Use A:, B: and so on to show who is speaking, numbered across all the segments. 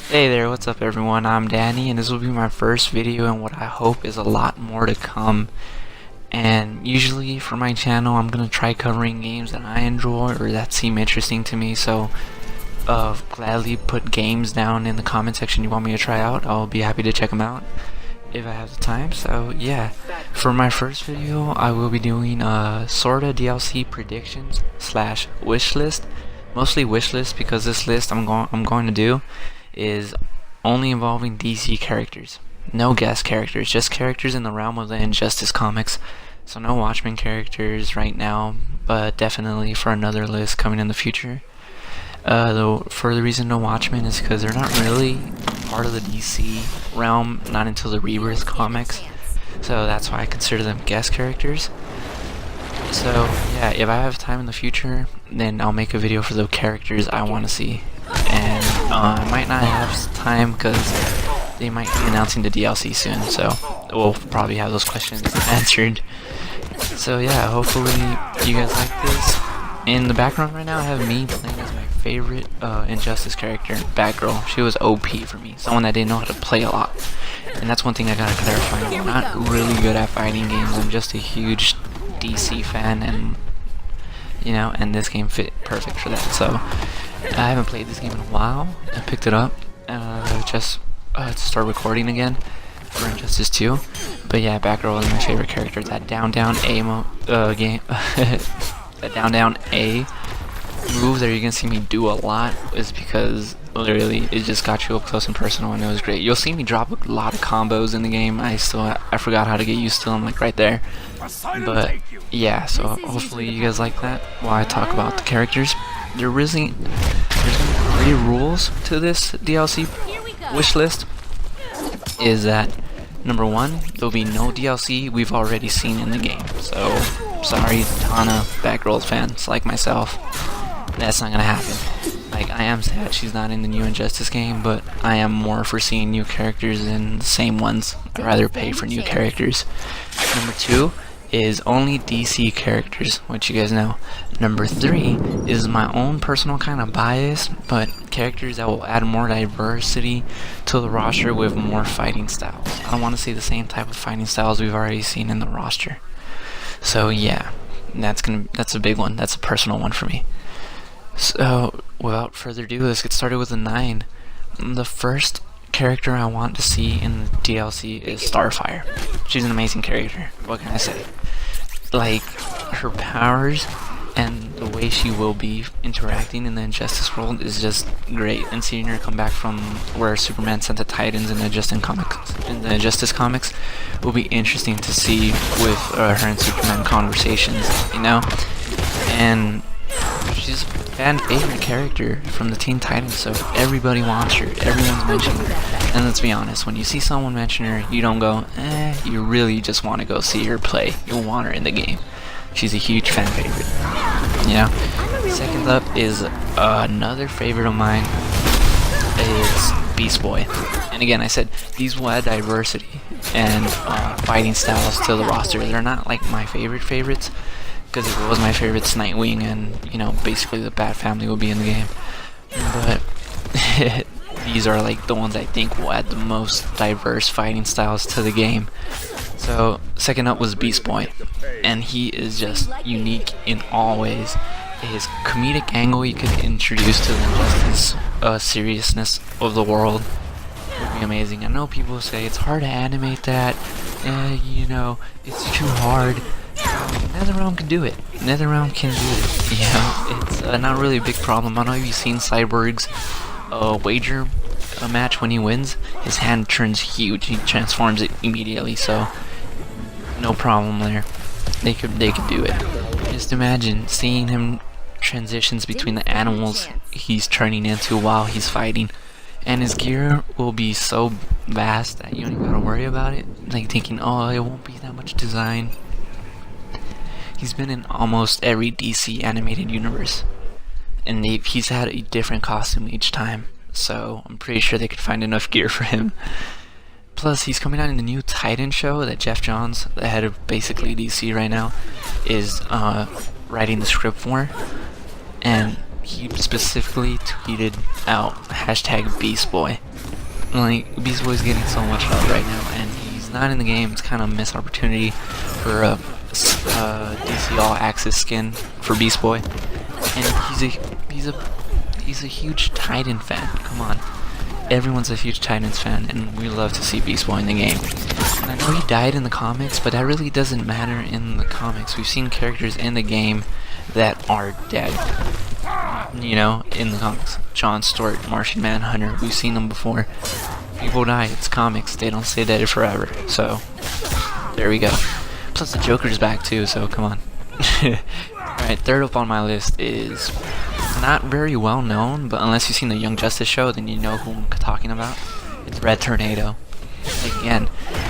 A: Hey there, what's up everyone? I'm Danny and this will be my first video and what I hope is a lot more to come. And usually for my channel I'm gonna try covering games that I enjoy or that seem interesting to me, so gladly put games down in the comment section you want me to try out. I'll be happy to check them out if I have the time. So yeah, for my first video I will be doing sorta DLC predictions slash wish list. Mostly wish list because this list I'm going to do is only involving DC characters. No guest characters, just characters in the realm of the Injustice comics. So no Watchmen characters right now, but definitely for another list coming in the future. Though for the reason no Watchmen is because they're not really part of the DC realm, not until the Rebirth comics. So that's why I consider them guest characters. So yeah, if I have time in the future, then I'll make a video for the characters I want to see. And I might not have time because they might be announcing the DLC soon, so we'll probably have those questions answered. So yeah, hopefully you guys like this. In the background right now I have me playing as my favorite Injustice character, Batgirl. She was OP for me, someone that didn't know how to play a lot. And that's one thing I gotta clarify. I'm not really good at fighting games, I'm just a huge DC fan, and you know, and this game fit perfect for that. So I haven't played this game in a while. I picked it up just to start recording again for Injustice 2. But yeah, Batgirl is my favorite character. That down A game, that down A move that you're gonna see me do a lot is because literally it just got you up close and personal, and it was great. You'll see me drop a lot of combos in the game. I forgot how to get used to them, like right there. But yeah, so hopefully you guys like that while I talk about the characters. There's 3 rules to this DLC wish list. Is that number 1, there'll be no DLC we've already seen in the game. So sorry, Tana Batgirl fans like myself, that's not gonna happen. Like, I am sad she's not in the new Injustice game, but I am more for seeing new characters than the same ones. I'd rather pay for new characters. Number 2 is only DC characters, which you guys know. Number 3 is my own personal kind of bias, but characters that will add more diversity to the roster with more fighting styles. I don't want to see the same type of fighting styles we've already seen in the roster. So yeah, that's a big one. That's a personal one for me. So without further ado, let's get started with the 9. The first character I want to see in the DLC is Starfire. She's an amazing character. What can I say? Like, her powers and the way she will be interacting in the Injustice world is just great. And seeing her come back from where Superman sent the Titans in the Injustice comics will be interesting to see with her and Superman conversations, you know. And she's a fan favorite character from the Teen Titans, so everybody wants her, everyone's mentioning her. And let's be honest, when you see someone mention her, you don't go, you really just want to go see her play. You'll want her in the game. She's a huge fan favorite, you know. Second up is another favorite of mine is Beast Boy. And again, I said these will add diversity and fighting styles to the roster. They're not like my favorites, because if it was my favorite's Nightwing, and you know, basically the Bat Family will be in the game. But these are like the ones I think will add the most diverse fighting styles to the game. So second up was Beast Boy, and he is just unique in all ways. His comedic angle he could introduce to the Injustice seriousness of the world would be amazing. I know people say it's hard to animate that, you know, it's too hard. NetherRealm can do it. NetherRealm can do it. You know, it's not really a big problem. I know you've seen Cyborg's wager match. When he wins, his hand turns huge. He transforms it immediately. So no problem there. They could do it. Just imagine seeing him transitions between the animals he's turning into while he's fighting, and his gear will be so vast that you don't even gotta worry about it. Like thinking, oh, it won't be that much design. He's been in almost every DC animated universe, and he's had a different costume each time, so I'm pretty sure they could find enough gear for him. Plus, he's coming out in the new Titan show that Jeff Johns, the head of basically DC right now, is writing the script for, and he specifically tweeted out hashtag Beast Boy. Like, Beast Boy's getting so much love right now, and he's not in the game. It's kind of a missed opportunity for a DC All Access skin for Beast Boy. And he's a huge Titan fan. Come on, everyone's a huge Titans fan, and we love to see Beast Boy in the game. And I know he died in the comics, but that really doesn't matter in the comics. We've seen characters in the game that are dead. You know, in the comics, John Stewart, Martian Manhunter, we've seen them before. People die, it's comics, they don't stay dead forever, so there we go. Plus the Joker's back too, so come on. Alright, third up on my list is not very well known, but unless you've seen the Young Justice show, then you know who I'm talking about. It's Red Tornado. Again,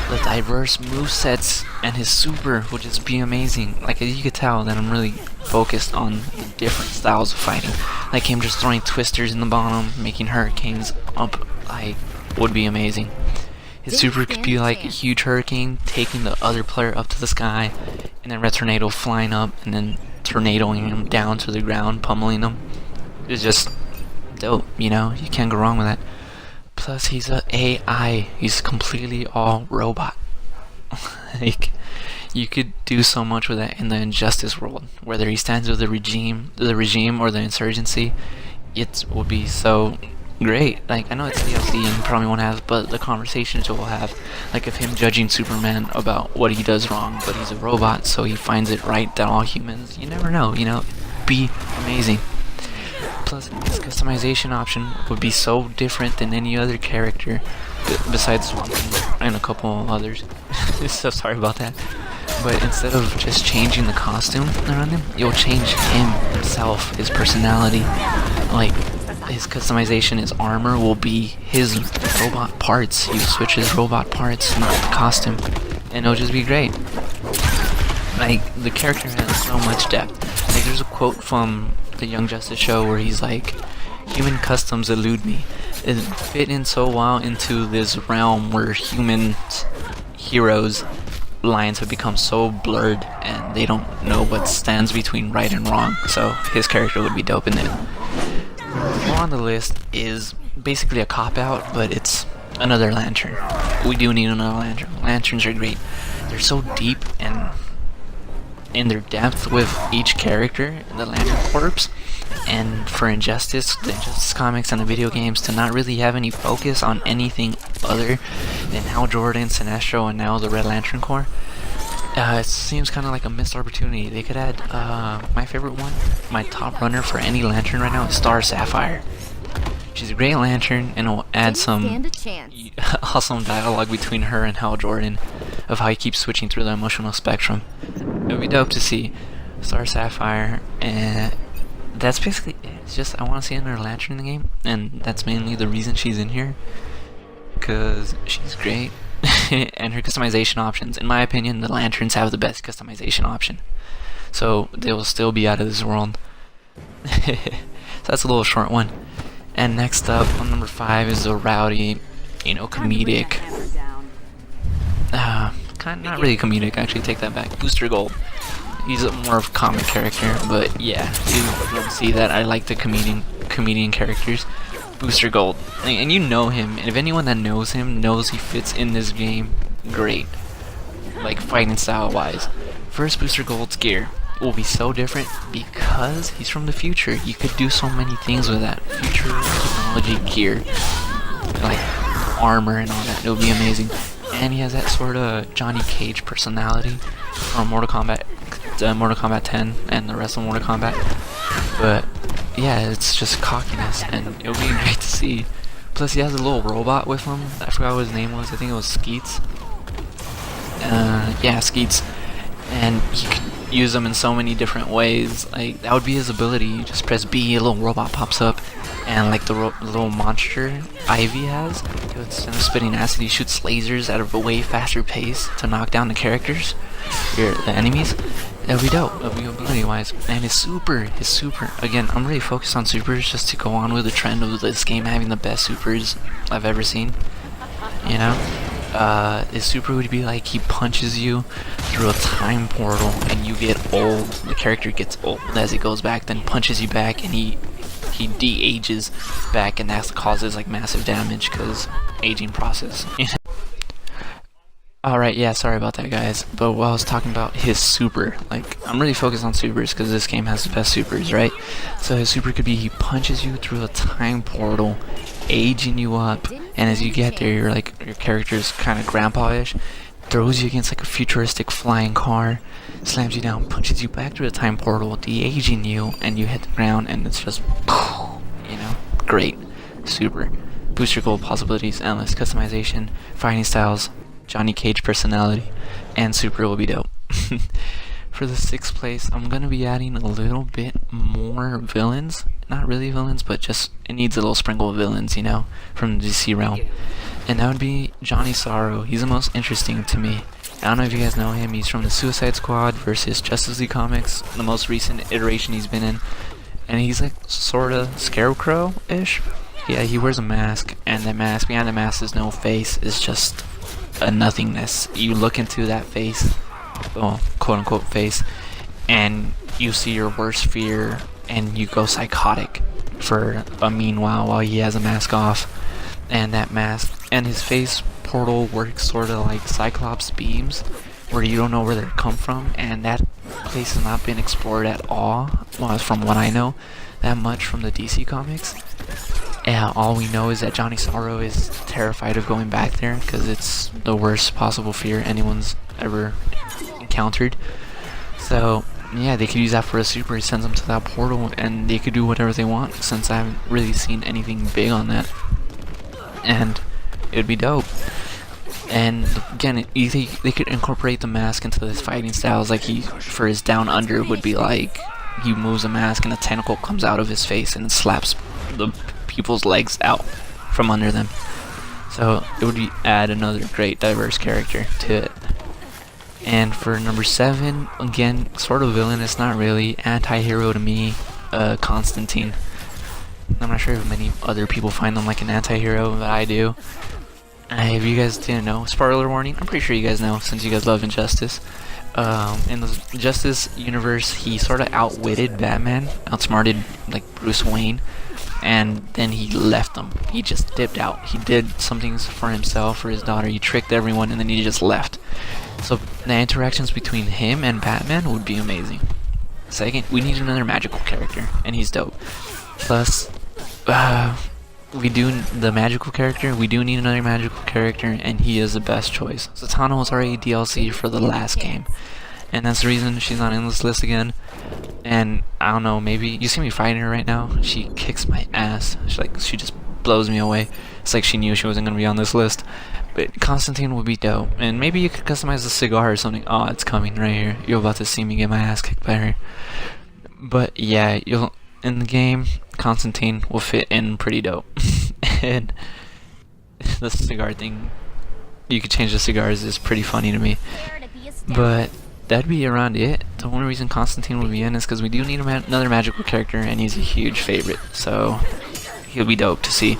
A: the diverse movesets and his super will just be amazing. Like, as you could tell that I'm really focused on the different styles of fighting. Like him just throwing twisters in the bottom, making hurricanes up, like, would be amazing. His super could be like a huge hurricane, taking the other player up to the sky, and then Red Tornado flying up, and then tornadoing him down to the ground, pummeling him. It's just dope, you know? You can't go wrong with that. Plus, he's a AI. He's completely all robot. Like, you could do so much with that in the Injustice world. Whether he stands with the regime or the insurgency, it will be so great. Like, I know it's DLC and you probably won't have, but the conversations you'll have, like of him judging Superman about what he does wrong, but he's a robot, so he finds it right that all humans. You never know. You know, it'd be amazing. Plus, his customization option would be so different than any other character besides Swamp Thing and a couple others. So sorry about that. But instead of just changing the costume around him, you'll change him himself, his personality. Like, his customization, his armor will be his robot parts. You switch his robot parts, not the costume, and it'll just be great. Like, the character has so much depth. Like, there's a quote from the Young Justice show where he's like, "Human customs elude me." It fit in so well into this realm where human heroes' lines have become so blurred and they don't know what stands between right and wrong, so his character would be dope in it. Four on the list is basically a cop-out, but it's another Lantern. We do need another Lantern. Lanterns are great. They're so deep and in their depth with each character, the Lantern Corps, and for Injustice, the Injustice comics and the video games to not really have any focus on anything other than Hal Jordan, Sinestro, and now the Red Lantern Corps. It seems kind of like a missed opportunity. They could add, my favorite one, my top runner for any Lantern right now is Star Sapphire. She's a great Lantern, and it'll add some awesome dialogue between her and Hal Jordan of how he keeps switching through the emotional spectrum. It would be dope to see Star Sapphire, and that's basically it. It's just I want to see another Lantern in the game, and that's mainly the reason she's in here, because she's great. And her customization options, in my opinion, the Lanterns have the best customization option, so they will still be out of this world. So that's a little short one. And next up on number 5 is the rowdy, you know, comedic, not really comedic, actually, take that back, Booster Gold. He's a more of a comic character, but yeah, you'll see that I like the comedian characters. Booster Gold, and you know him, and if anyone that knows him knows he fits in this game great, like fighting style wise. First, Booster Gold's gear will be so different because he's from the future. You could do so many things with that future technology gear, like armor and all that. It would be amazing. And he has that sort of Johnny Cage personality from Mortal Kombat 10 and the rest of Mortal Kombat. But yeah, it's just cockiness, and it'll be great to see. Plus, he has a little robot with him. I forgot what his name was. I think it was Skeets. Yeah, Skeets. And he could use them in so many different ways. Like, that would be his ability. You just press B, a little robot pops up, and like the little monster Ivy has, instead of spitting acid, he shoots lasers at a way faster pace to knock down the characters, the enemies. That'd be dope, ability-wise. And his super, again, I'm really focused on supers just to go on with the trend of this game having the best supers I've ever seen, you know? His super would be like he punches you through a time portal and you get old. The character gets old as it goes back, then punches you back, and he he de-ages back, and that causes like massive damage because aging process. Alright, yeah, sorry about that, guys. But while I was talking about his super, like, I'm really focused on supers because this game has the best supers, right? So his super could be he punches you through a time portal, aging you up, and as you get there, you're like, your character's kind of grandpa-ish, throws you against like a futuristic flying car, slams you down, punches you back through the time portal, de-aging you, and you hit the ground, and it's just, you know, great. Super. Boost your gold possibilities, endless customization, fighting styles, Johnny Cage personality, and super will be dope. For the 6th place, I'm gonna be adding a little bit more villains. Not really villains, but just it needs a little sprinkle of villains, you know, from the DC realm. And that would be Johnny Sorrow. He's the most interesting to me. I don't know if you guys know him. He's from the Suicide Squad versus Justice League comics, the most recent iteration he's been in. And he's like sorta Scarecrow-ish. Yeah, he wears a mask, and the mask, behind the mask is no face. It's just a nothingness. You look into that face, well, quote unquote face, and you see your worst fear, and you go psychotic for a meanwhile while he has a mask off. And that mask and his face portal works sort of like Cyclops beams, where you don't know where they come from, and that place has not been explored at all, well, from what I know, that much from the DC comics. Yeah, all we know is that Johnny Sorrow is terrified of going back there because it's the worst possible fear anyone's ever encountered. So yeah, they could use that for a super. He sends them to that portal, and they could do whatever they want, since I haven't really seen anything big on that. And it would be dope. And again, they could incorporate the mask into his fighting styles. Like for his down under would be like he moves a mask and a tentacle comes out of his face and it slaps the people's legs out from under them. So it would add another great diverse character to it. And for number 7, again, sort of villainous, not really, anti-hero to me, Constantine. I'm not sure if many other people find them like an anti-hero, but I do. If you guys didn't know, spoiler warning, I'm pretty sure you guys know since you guys love Injustice. In the Justice universe, he sort of outwitted Batman, outsmarted like Bruce Wayne, and then he left them. He just dipped out. He did some things for himself, for his daughter. He tricked everyone, and then he just left. So the interactions between him and Batman would be amazing. Second, we need another magical character, and he's dope. Plus, we do the magical character. We do need another magical character, and he is the best choice. Zatanna was already DLC for the last game, and that's the reason she's not in this list again. And I don't know, maybe you see me fighting her right now. She kicks my ass. She just blows me away. It's like she knew she wasn't gonna be on this list. But Constantine would be dope, and maybe you could customize the cigar or something. Oh, it's coming right here. You're about to see me get my ass kicked by her. But yeah, in the game, Constantine will fit in pretty dope. And the cigar thing, you could change the cigars, is pretty funny to me. But that'd be around it. The only reason Constantine would be in is because we do need another magical character, and he's a huge favorite, so he'll be dope to see.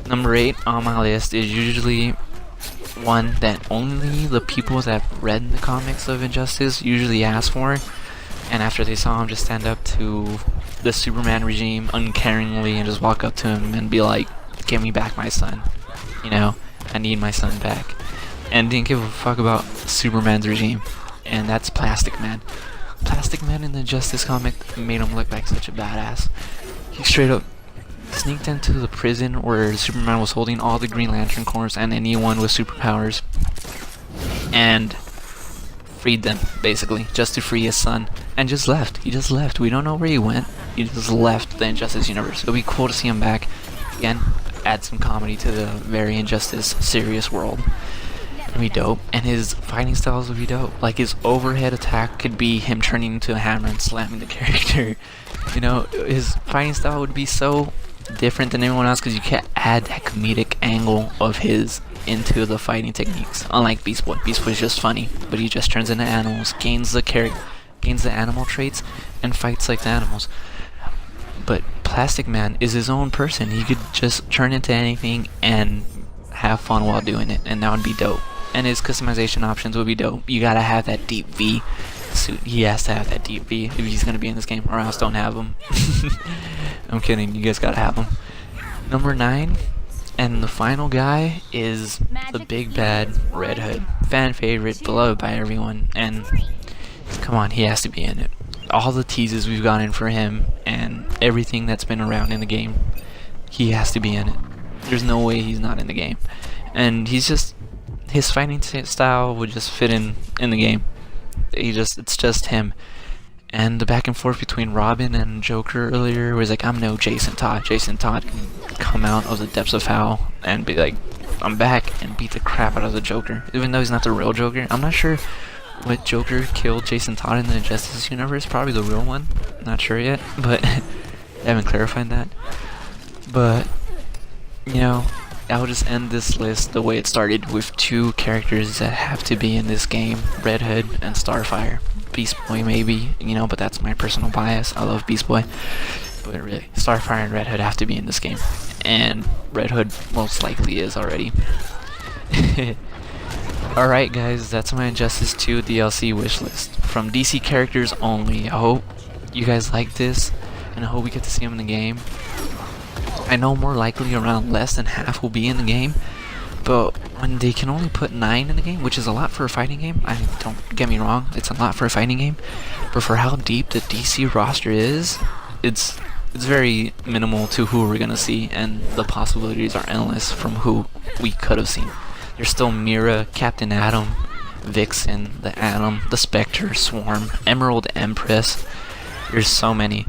A: Number 8 on my list is usually one that only the people that read the comics of Injustice usually ask for, and after they saw him just stand up to the Superman regime uncaringly and just walk up to him and be like, "Give me back my son, you know, I need my son back," and didn't give a fuck about Superman's regime. And that's Plastic Man. Plastic Man in the Justice comic made him look like such a badass. He straight up sneaked into the prison where Superman was holding all the Green Lantern Corps and anyone with superpowers, and freed them, basically, just to free his son, and just left. He just left. We don't know where he went. He just left the Injustice universe. It'll be cool to see him back. Again, add some comedy to the very Injustice serious world. It'd be dope, and his fighting styles would be dope. Like, his overhead attack could be him turning into a hammer and slamming the character. You know, his fighting style would be so different than everyone else because you can't add that comedic angle of his into the fighting techniques. Unlike Beast Boy. Beast Boy is just funny, but he just turns into animals, gains the animal traits, and fights like the animals. But Plastic Man is his own person. He could just turn into anything and have fun while doing it, and that would be dope. And his customization options would be dope. You gotta have that deep V the suit. He has to have that deep V if he's gonna be in this game, or else don't have him. I'm kidding, you guys gotta have him. Number 9, and the final guy is the big bad Red Hood. Fan favorite, beloved by everyone, and come on, he has to be in it. All the teases we've gotten for him and everything that's been around in the game, he has to be in it. There's no way he's not in the game. And he's just, his fighting style would just fit in the game. It's just him. And the back and forth between Robin and Joker earlier was like, I'm no Jason Todd. Jason Todd can come out of the depths of hell and be like, I'm back, and beat the crap out of the Joker. Even though he's not the real Joker. I'm not sure what Joker killed Jason Todd in the Justice universe. Probably the real one. Not sure yet, but I haven't clarified that. But, you know, I'll just end this list the way it started, with 2 characters that have to be in this game, Red Hood and Starfire. Beast Boy maybe, you know, but that's my personal bias. I love Beast Boy. But really, Starfire and Red Hood have to be in this game. And Red Hood most likely is already. Alright guys, that's my Injustice 2 DLC wishlist. From DC characters only. I hope you guys like this, and I hope we get to see them in the game. I know more likely around less than half will be in the game, but when they can only put 9 in the game, which is a lot for a fighting game, don't get me wrong, it's a lot for a fighting game, but for how deep the DC roster is, it's very minimal to who we're gonna see, and the possibilities are endless from who we could have seen. There's still Mira, Captain Atom, Vixen, the Atom, the Spectre, Swarm, Emerald Empress. There's so many.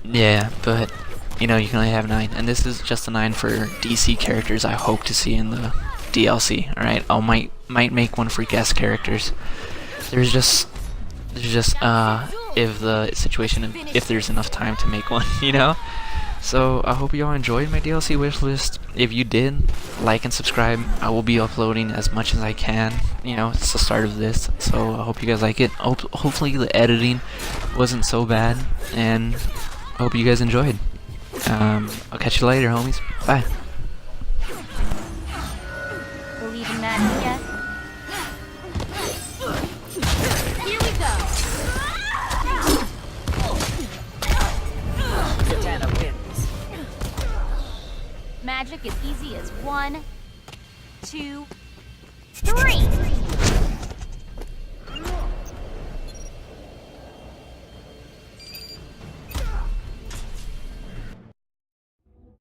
A: Yeah, but you know, you can only have 9, and this is just a 9 for DC characters I hope to see in the DLC. Alright, I might make one for guest characters. There's just if the situation, if there's enough time to make one, you know. So I hope you all enjoyed my DLC wishlist. If you did, like and subscribe. I will be uploading as much as I can. You know, it's the start of this, so I hope you guys like it. Hopefully the editing wasn't so bad, and I hope you guys enjoyed. I'll catch you later, homies. Bye.
B: Believe in magic yet? Here we go. Zatanna wins. Magic is easy as 1, 2, 3.